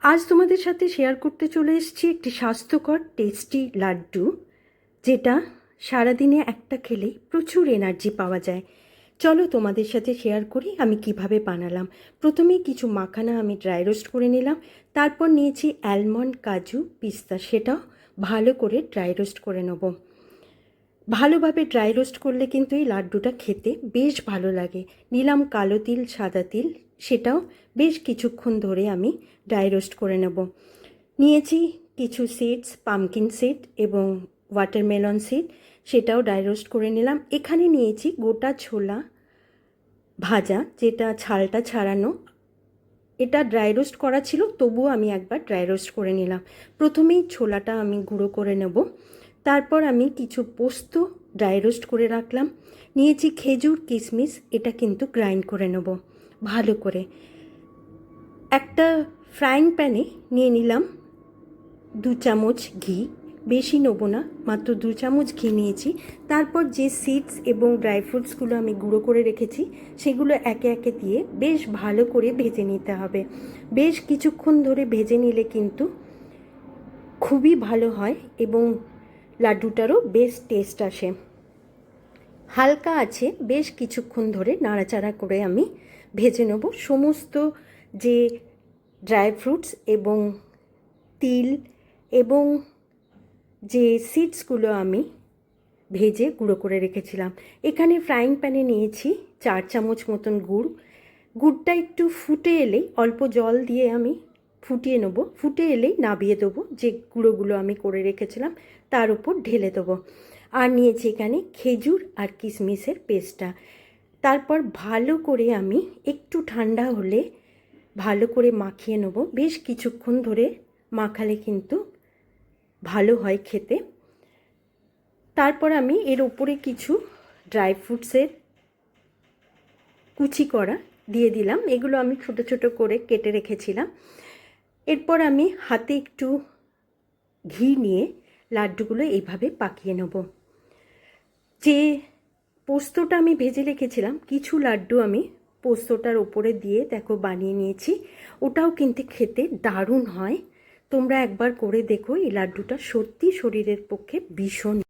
আজ তোমাদের সাথে শেয়ার করতে চলে এসেছি একটি স্বাস্থ্যকর টেস্টি লাড্ডু, যেটা সারাদিনে একটা খেলেই প্রচুর এনার্জি পাওয়া যায়। চলো তোমাদের সাথে শেয়ার করি আমি কিভাবে বানালাম। প্রথমেই কিছু মাখানা আমি ড্রাই রোস্ট করে নিলাম, তারপর নিয়েছি অ্যালমন্ড, কাজু, পিস্তা, সেটাও ভালো করে ড্রাই রোস্ট করে নেব। ভালোভাবে ড্রাই রোস্ট করলে কিন্তু এই লাড্ডুটা খেতে বেশ ভালো লাগে। নিলাম কালো তিল, সাদা তিল, সেটাও বেশ কিছুক্ষণ ধরে আমি ড্রাই রোস্ট করে নেব। নিয়েছি কিছু সিডস, পামকিন সিড এবং ওয়াটারমেলন সিড, সেটাও ড্রাই রোস্ট করে নিলাম। এখানে নিয়েছি গোটা ছোলা ভাজা, যেটা ছালটা ছাড়ানো। এটা ড্রাই রোস্ট করা ছিল, তবুও আমি একবার ড্রাই রোস্ট করে নিলাম। প্রথমেই ছোলাটা আমি গুঁড়ো করে নেব, তারপর আমি কিছু পোস্ত ড্রাই রোস্ট করে রাখলাম। নিয়েছি খেজুর, কিশমিশ, এটা কিন্তু গ্রাইন্ড করে নেব ভালো করে। একটা ফ্রাইং প্যানে নিয়ে নিলাম 2 চামচ ঘি, বেশি নেবো না, মাত্র 2 চামচ ঘি নিয়েছি। তারপর যে সিডস এবং ড্রাই ফ্রুটসগুলো আমি গুঁড়ো করে রেখেছি সেগুলো একে একে দিয়ে বেশ ভালো করে ভেজে নিতে হবে। বেশ কিছুক্ষণ ধরে ভেজে নিলে কিন্তু খুবই ভালো হয় এবং লাড্ডুটারও বেশ টেস্ট আসে। হালকা আছে বেশ কিছুক্ষণ ধরে নাড়াচাড়া করে আমি ভেজে নেব। সমস্ত যে ড্রাই ফ্রুটস এবং তিল এবং যে সিডসগুলো আমি ভেজে গুঁড়ো করে রেখেছিলাম। এখানে ফ্রাইং প্যানে নিয়েছি 4 চামচ মতন গুড়। গুড়টা একটু ফুটে এলেই অল্প জল দিয়ে আমি ফুটিয়ে নেব। ফুটে এলেই নাবিয়ে দেবো, যে গুঁড়োগুলো আমি করে রেখেছিলাম তার উপর ঢেলে দেবো। আর নিয়েছি এখানে খেজুর আর কিশমিশের পেস্টটা। তারপর ভালো করে আমি একটু ঠান্ডা হলে ভালো করে মাখিয়ে নেব। বেশ কিছুক্ষণ ধরে মাখালে কিন্তু ভালো হয় খেতে। তারপর আমি এর ওপরে কিছু ড্রাই ফ্রুটসের কুচি করা দিয়ে দিলাম। এগুলো আমি ছোটো ছোটো করে কেটে রেখেছিলাম। এরপর আমি হাতে একটু ঘি নিয়ে লাড্ডুগুলো এইভাবে পাকিয়ে নেব। যে পোস্তটা আমি ভেজে রেখেছিলাম, কিছু লাড্ডু আমি পোস্তটার ওপরে দিয়ে দেখো বানিয়ে নিয়েছি। ওটাও কিন্তু খেতে দারুণ হয়। তোমরা একবার করে দেখো, এই লাড্ডুটা সত্যি শরীরের পক্ষে ভীষণ